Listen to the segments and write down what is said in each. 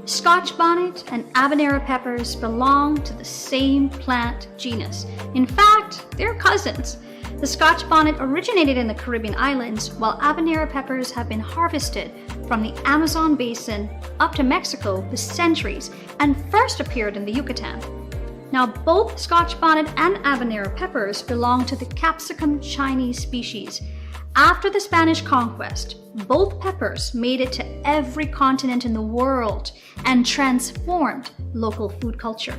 Scotch bonnet and habanero peppers belong to the same plant genus. In fact, they're cousins. The Scotch bonnet originated in the Caribbean islands, while habanero peppers have been harvested from the Amazon basin up to Mexico for centuries and first appeared in the Yucatan. Now, both Scotch bonnet and habanero peppers belong to the capsicum Chinese species. After the Spanish conquest, both peppers made it to every continent in the world and transformed local food culture.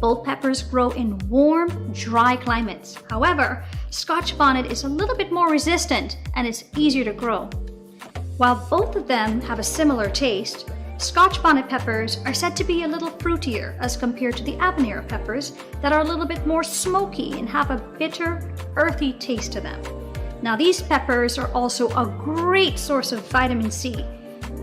Both peppers grow in warm, dry climates. However, Scotch bonnet is a little bit more resistant and it's easier to grow. While both of them have a similar taste, Scotch bonnet peppers are said to be a little fruitier as compared to the habanero peppers that are a little bit more smoky and have a bitter, earthy taste to them. Now, these peppers are also a great source of vitamin C.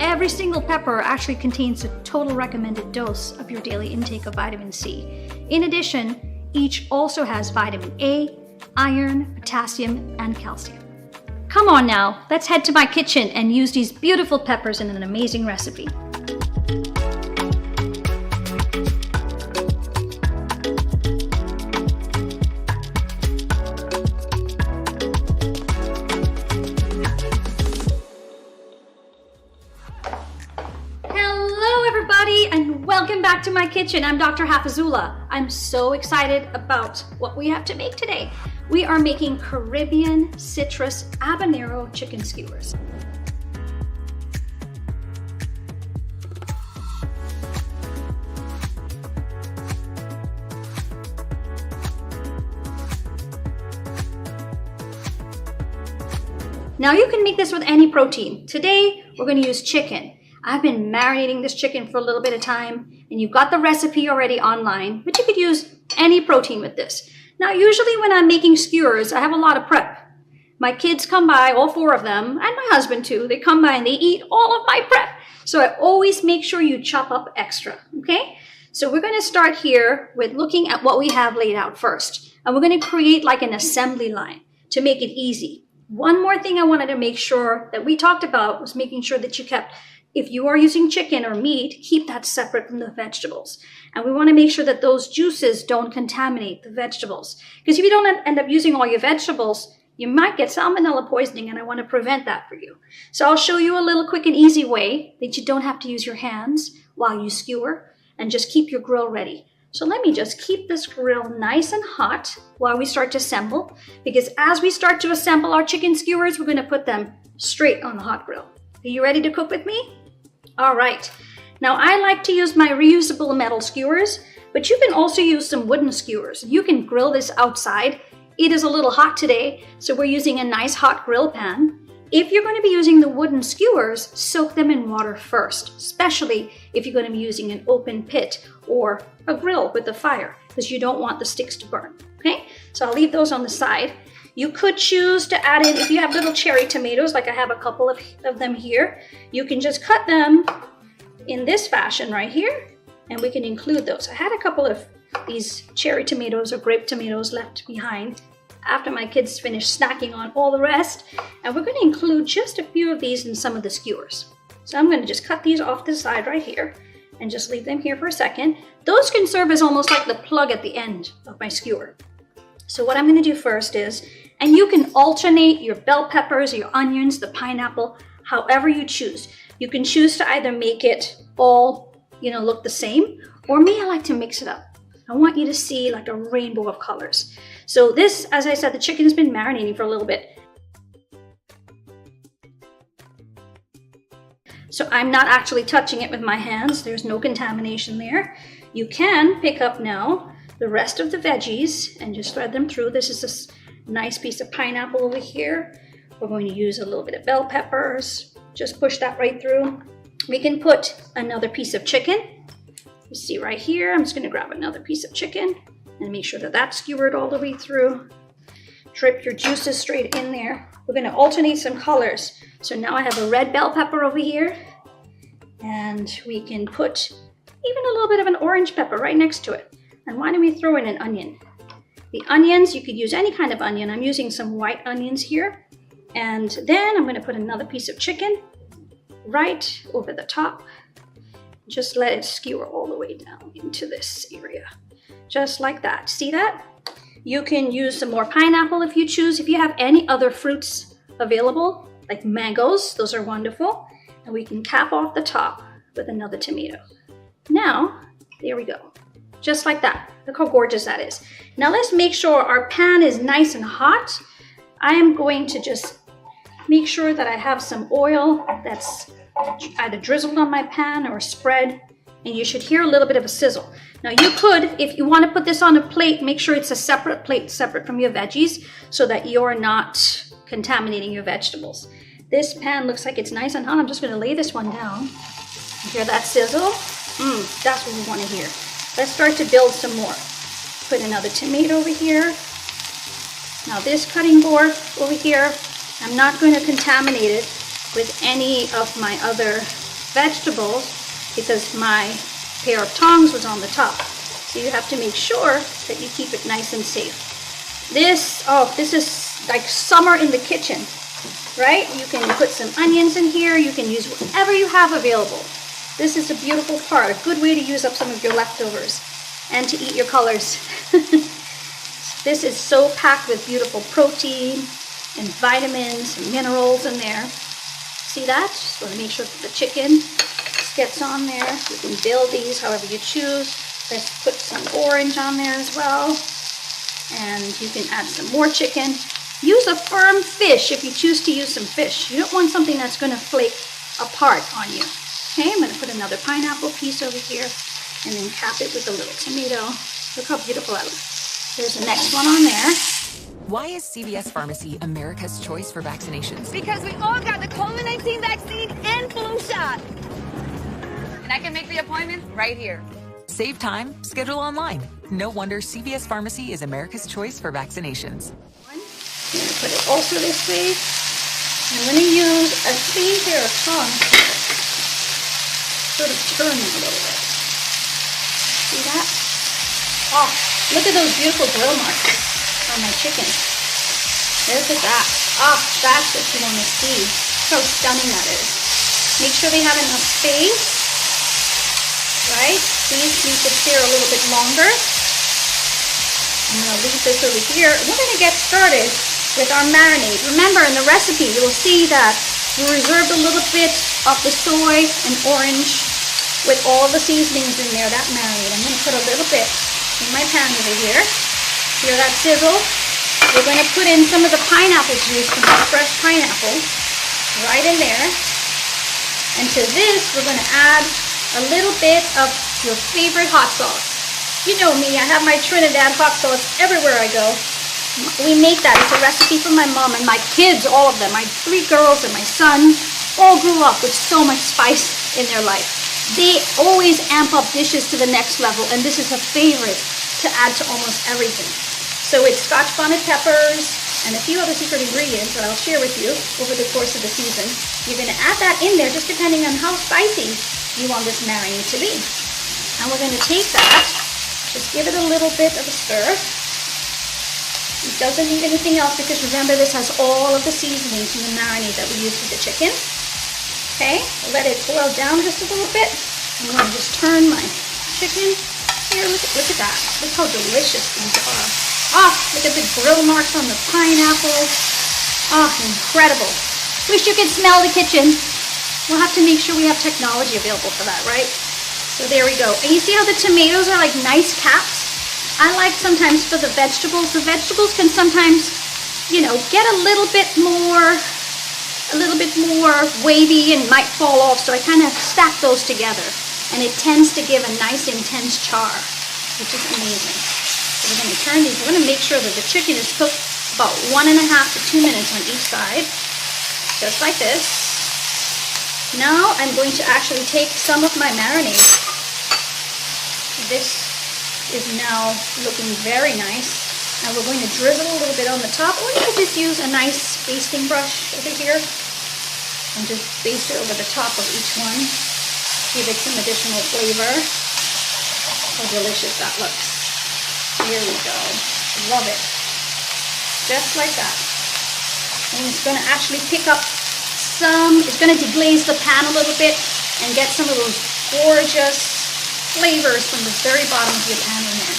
Every single pepper actually contains a total recommended dose of your daily intake of vitamin C. In addition, each also has vitamin A, iron, potassium, and calcium. Come on now, let's head to my kitchen and use these beautiful peppers in an amazing recipe. And welcome back to my kitchen. I'm Dr. Hafizullah. I'm so excited about what we have to make today. We are making Caribbean citrus habanero chicken skewers. Now you can make this with any protein. Today we're going to use chicken. I've been marinating this chicken for a little bit of time, and you've got the recipe already online, but you could use any protein with this. Now, usually when I'm making skewers, I have a lot of prep. My kids come by, all four of them, and my husband too. They come by and they eat all of my prep. So I always make sure you chop up extra, okay? So we're going to start here with looking at what we have laid out first. And we're going to create like an assembly line to make it easy. One more thing I wanted to make sure that we talked about was making sure that you kept, if you are using chicken or meat, keep that separate from the vegetables. And we want to make sure that those juices don't contaminate the vegetables. Because if you don't end up using all your vegetables, you might get salmonella poisoning, and I want to prevent that for you. So I'll show you a little quick and easy way that you don't have to use your hands while you skewer, and just keep your grill ready. So let me just keep this grill nice and hot while we start to assemble. Because as we start to assemble our chicken skewers, we're going to put them straight on the hot grill. Are you ready to cook with me? All right. Now I like to use my reusable metal skewers, but you can also use some wooden skewers. You can grill this outside. It is a little hot today, so we're using a nice hot grill pan. If you're going to be using the wooden skewers, soak them in water first, especially if you're going to be using an open pit or a grill with a fire, because you don't want the sticks to burn. Okay, so I'll leave those on the side. You could choose to add in, if you have little cherry tomatoes, like I have a couple of them here, you can just cut them in this fashion right here, and we can include those. I had a couple of these cherry tomatoes or grape tomatoes left behind after my kids finished snacking on all the rest, and we're going to include just a few of these in some of the skewers. So I'm going to just cut these off to the side right here and just leave them here for a second. Those can serve as almost like the plug at the end of my skewer. So what I'm going to do first is, and you can alternate your bell peppers, your onions, the pineapple, however you choose. You can choose to either make it all, look the same, or me, I like to mix it up. I want you to see like a rainbow of colors. So this, as I said, the chicken has been marinating for a little bit. So I'm not actually touching it with my hands. There's no contamination there. You can pick up now the rest of the veggies and just thread them through. This is this nice piece of pineapple over here. We're going to use a little bit of bell peppers. Just push that right through. We can put another piece of chicken. You see right here, I'm just going to grab another piece of chicken and make sure that that's skewered all the way through. Drip your juices straight in there. We're going to alternate some colors. So now I have a red bell pepper over here, and we can put even a little bit of an orange pepper right next to it. And why don't we throw in an onion? The onions, you could use any kind of onion. I'm using some white onions here. And then I'm going to put another piece of chicken right over the top. Just let it skewer all the way down into this area. Just like that. See that? You can use some more pineapple if you choose. If you have any other fruits available, like mangoes, those are wonderful. And we can cap off the top with another tomato. Now, there we go. Just like that. Look how gorgeous that is. Now let's make sure our pan is nice and hot. I am going to just make sure that I have some oil that's either drizzled on my pan or spread, and you should hear a little bit of a sizzle. Now you could, if you want to put this on a plate, make sure it's a separate plate, separate from your veggies, so that you're not contaminating your vegetables. This pan looks like it's nice and hot. I'm just going to lay this one down. You hear that sizzle? That's what we want to hear. Let's start to build some more. Put another tomato over here. Now this cutting board over here, I'm not going to contaminate it with any of my other vegetables because my pair of tongs was on the top. So you have to make sure that you keep it nice and safe. This is like summer in the kitchen, right? You can put some onions in here. You can use whatever you have available. This is a beautiful part, a good way to use up some of your leftovers and to eat your colors. This is so packed with beautiful protein and vitamins and minerals in there. See that? Just want to make sure that the chicken gets on there. You can build these however you choose. Let's put some orange on there as well. And you can add some more chicken. Use a firm fish if you choose to use some fish. You don't want something that's going to flake apart on you. Okay, I'm going to put another pineapple piece over here and then cap it with a little tomato. Look how beautiful that looks. There's the next one on there. Why is CVS Pharmacy America's choice for vaccinations? Because we all got the COVID-19 vaccine and flu shot. And I can make the appointment right here. Save time, schedule online. No wonder CVS Pharmacy is America's choice for vaccinations. I'm going to put it also this way. I'm going to use a clean pair of tongs. Sort of turn them a little bit. See that? Oh, look at those beautiful grill marks on my chicken. Look at that. Oh, that's what you want to see. Look how stunning that is. Make sure they have enough space. Right? These need to sear a little bit longer. I'm going to leave this over here. We're going to get started with our marinade. Remember, in the recipe, you'll see that we reserved a little bit of the soy and orange with all the seasonings in there, that marinade. I'm going to put a little bit in my pan over here. Hear that sizzle? We're going to put in some of the pineapple juice from the fresh pineapple right in there. And to this, we're going to add a little bit of your favorite hot sauce. You know me, I have my Trinidad hot sauce everywhere I go. We make that. It's a recipe from my mom and my kids, all of them. My 3 girls and my son all grew up with so much spice in their life. They always amp up dishes to the next level, and this is a favorite to add to almost everything. So it's Scotch bonnet peppers and a few other secret ingredients that I'll share with you over the course of the season. You're going to add that in there just depending on how spicy you want this marinade to be. And we're going to take that, just give it a little bit of a stir. It doesn't need anything else because remember this has all of the seasonings from the marinade that we used with the chicken. Okay, let it boil down just a little bit. I'm going to just turn my chicken. Here, look at that. Look how delicious these are. Oh, look at the grill marks on the pineapple. Oh, incredible. Wish you could smell the kitchen. We'll have to make sure we have technology available for that, right? So there we go. And you see how the tomatoes are like nice caps? I like sometimes for the vegetables can sometimes, you know, get a little bit more wavy and might fall off. So I kind of stack those together and it tends to give a nice intense char, which is amazing. So we're going to turn these. We're going to make sure that the chicken is cooked about 1.5 to 2 minutes on each side, just like this. Now I'm going to actually take some of my marinade. This is now looking very nice. Now we're going to drizzle a little bit on the top, or you can just use a nice basting brush over here and just baste it over the top of each one. Give it some additional flavor. How delicious that looks. Here we go. Love it. Just like that. And it's going to actually pick up some, it's going to deglaze the pan a little bit and get some of those gorgeous flavors from the very bottom of your pan in there.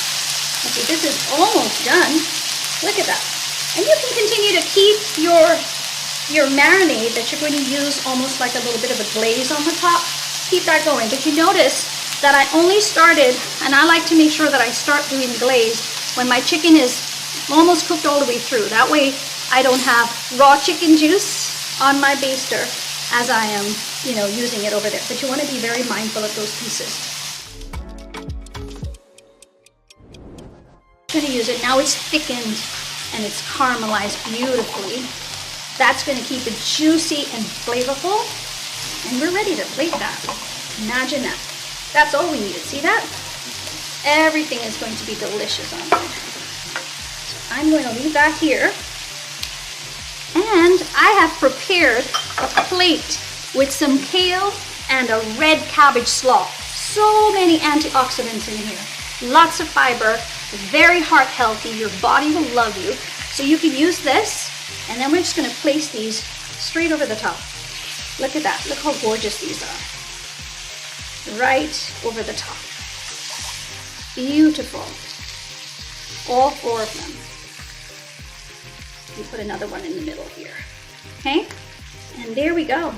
Okay, this is almost done. Look at that. And you can continue to keep your marinade that you're going to use almost like a little bit of a glaze on the top. Keep that going. But you notice that I only started, and I like to make sure that I start doing glaze when my chicken is almost cooked all the way through. That way I don't have raw chicken juice on my baster as I am, using it over there. But you want to be very mindful of those pieces. I'm going to use it. Now it's thickened and it's caramelized beautifully. That's going to keep it juicy and flavorful. And we're ready to plate that. Imagine that. That's all we needed. See that? Everything is going to be delicious on there. So I'm going to leave that here. And I have prepared a plate with some kale and a red cabbage slaw. So many antioxidants in here. Lots of fiber, very heart healthy. Your body will love you. So you can use this, and then we're just going to place these straight over the top. Look at that. Look how gorgeous these are. Right over the top. Beautiful. All 4 of them. We put another one in the middle here. Okay? And there we go.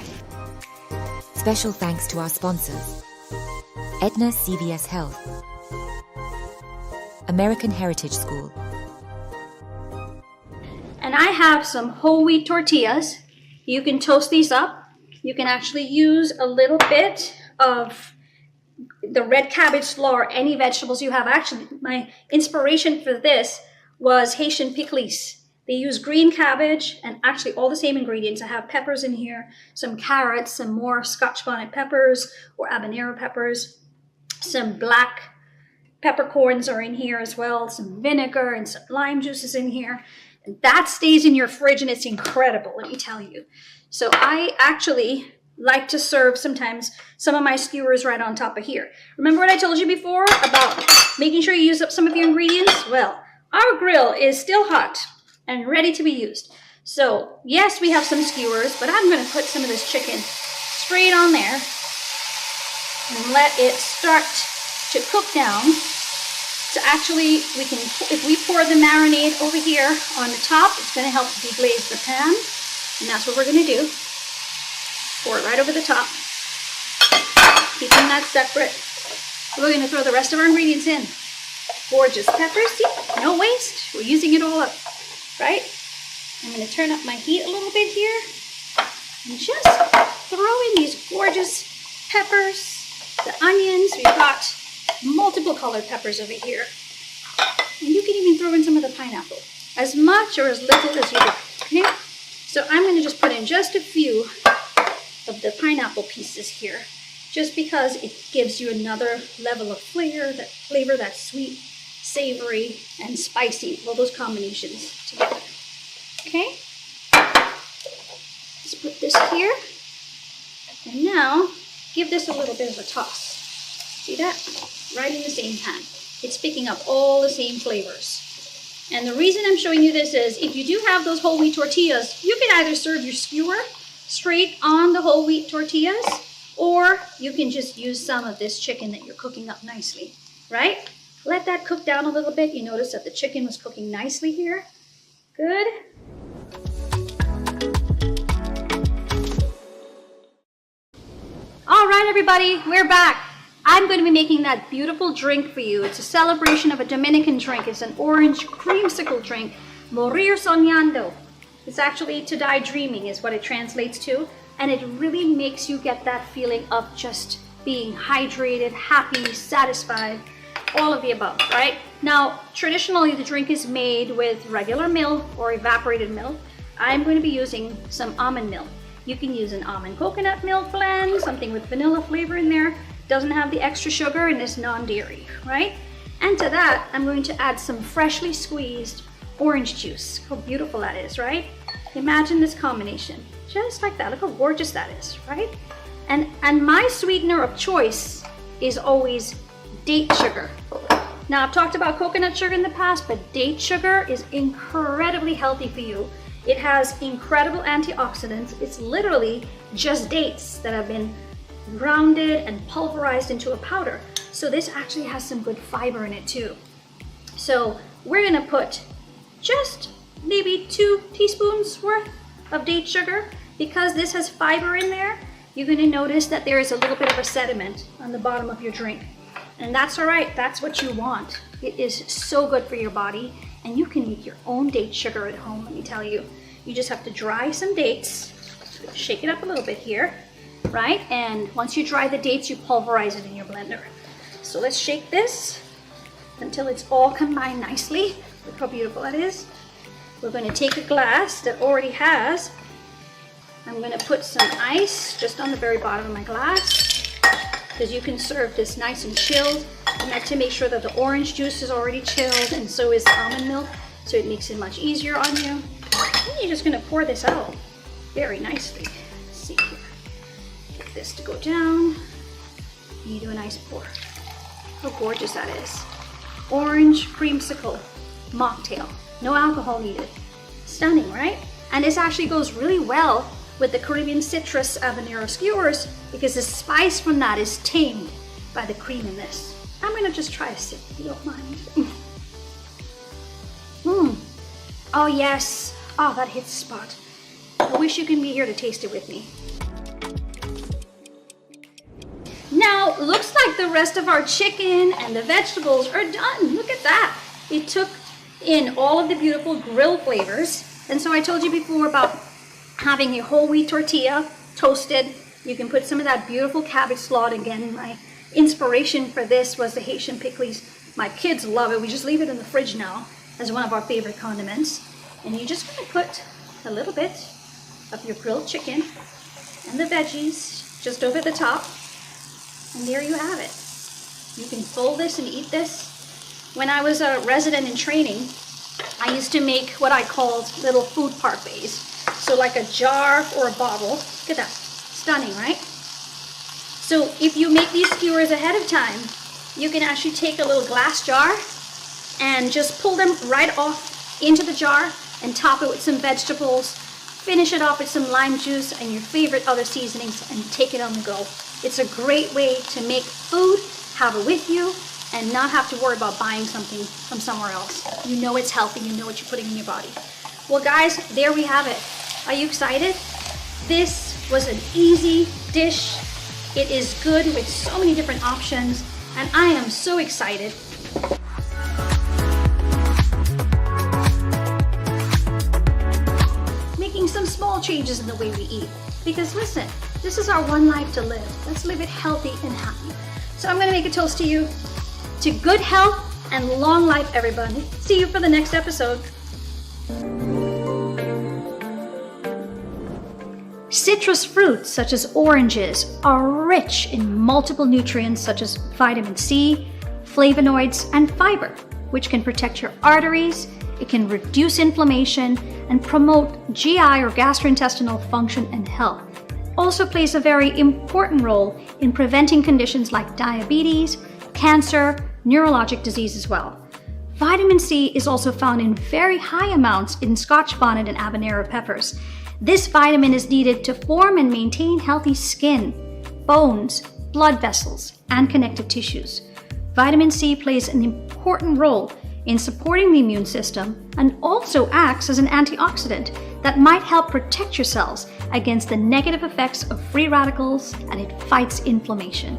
Special thanks to our sponsors: Aetna CVS Health, American Heritage School. And I have some whole wheat tortillas. You can toast these up. You can actually use a little bit of the red cabbage slaw or any vegetables you have. Actually, my inspiration for this was Haitian pickles. They use green cabbage and actually all the same ingredients. I have peppers in here, some carrots, some more Scotch bonnet peppers or habanero peppers. Some black peppercorns are in here as well. Some vinegar and some lime juices in here. And that stays in your fridge and it's incredible, let me tell you. So I actually like to serve sometimes some of my skewers right on top of here. Remember what I told you before about making sure you use up some of your ingredients? Well, our grill is still hot and ready to be used. So yes, we have some skewers, but I'm going to put some of this chicken straight on there and let it start to cook down. So actually, if we pour the marinade over here on the top, it's going to help deglaze the pan. And that's what we're going to do. Pour it right over the top. Keeping that separate. We're going to throw the rest of our ingredients in. Gorgeous peppers, see? No waste. We're using it all up, right? I'm going to turn up my heat a little bit here. And just throw in these gorgeous peppers, the onions. We've got multiple colored peppers over here. And you can even throw in some of the pineapple. As much or as little as you like, okay? So I'm going to just put in just a few of the pineapple pieces here, just because it gives you another level of flavor, that's sweet, savory, and spicy. All those combinations together. Okay? Let's put this here. And now, give this a little bit of a toss. See that? Right in the same pan. It's picking up all the same flavors. And the reason I'm showing you this is if you do have those whole wheat tortillas, you can either serve your skewer straight on the whole wheat tortillas, or you can just use some of this chicken that you're cooking up nicely, right? Let that cook down a little bit. You notice that the chicken was cooking nicely here. Good. All right, everybody, we're back. I'm going to be making that beautiful drink for you. It's a celebration of a Dominican drink. It's an orange creamsicle drink, Morir Soñando. It's actually to die dreaming is what it translates to. And it really makes you get that feeling of just being hydrated, happy, satisfied, all of the above, right? Now, traditionally, the drink is made with regular milk or evaporated milk. I'm going to be using some almond milk. You can use an almond coconut milk blend, something with vanilla flavor in there. Doesn't have the extra sugar and is non-dairy, right? And to that, I'm going to add some freshly squeezed orange juice. How beautiful that is, right? Imagine this combination, just like that. Look how gorgeous that is, right? And my sweetener of choice is always date sugar. Now, I've talked about coconut sugar in the past, but date sugar is incredibly healthy for you. It has incredible antioxidants. It's literally just dates that have been grounded and pulverized into a powder. So this actually has some good fiber in it too. So we're gonna put just maybe 2 teaspoons worth of date sugar. Because this has fiber in there, you're gonna notice that there is a little bit of a sediment on the bottom of your drink. And that's all right, that's what you want. It is so good for your body, and you can make your own date sugar at home, let me tell you. You just have to dry some dates, shake it up a little bit here, right? And once you dry the dates, you pulverize it in your blender. So let's shake this until it's all combined nicely. Look how beautiful that is. We're gonna take a glass that already has, I'm gonna put some ice just on the very bottom of my glass, because you can serve this nice and chilled. I like to make sure that the orange juice is already chilled, and so is the almond milk, so it makes it much easier on you. And you're just gonna pour this out very nicely. Let's see here. Get this to go down. And you do a nice pour. How gorgeous that is. Orange creamsicle mocktail. No alcohol needed. Stunning, right? And this actually goes really well with the Caribbean citrus habanero skewers, because the spice from that is tamed by the cream in this. I'm gonna just try a sip if you don't mind. Oh yes, oh that hits the spot. I wish you could be here to taste it with me. Now, looks like the rest of our chicken and the vegetables are done. Look at that. It took in all of the beautiful grill flavors. And so I told you before about having a whole wheat tortilla toasted. You can put some of that beautiful cabbage slaw. Again, my inspiration for this was the Haitian pickles. My kids love it. We just leave it in the fridge now as one of our favorite condiments. And you're just gonna put a little bit of your grilled chicken and the veggies just over the top. And there you have it. You can fold this and eat this. When I was a resident in training, I used to make what I called little food parfaits. So like a jar or a bottle. Look at that. Stunning, right? So if you make these skewers ahead of time, you can actually take a little glass jar and just pull them right off into the jar and top it with some vegetables. Finish it off with some lime juice and your favorite other seasonings and take it on the go. It's a great way to make food, have it with you, and not have to worry about buying something from somewhere else. You know it's healthy, you know what you're putting in your body. Well guys, there we have it. Are you excited? This was an easy dish. It is good with so many different options, and I am so excited. Making some small changes in the way we eat. Because listen, this is our one life to live. Let's live it healthy and happy. So I'm gonna make a toast to you, to good health and long life, everybody. See you for the next episode. Citrus fruits, such as oranges, are rich in multiple nutrients such as vitamin C, flavonoids, and fiber, which can protect your arteries, it can reduce inflammation, and promote GI or gastrointestinal function and health. It also plays a very important role in preventing conditions like diabetes, cancer, neurologic disease as well. Vitamin C is also found in very high amounts in Scotch bonnet and habanero peppers. This vitamin is needed to form and maintain healthy skin, bones, blood vessels, and connective tissues. Vitamin C plays an important role in supporting the immune system and also acts as an antioxidant that might help protect your cells against the negative effects of free radicals, and it fights inflammation.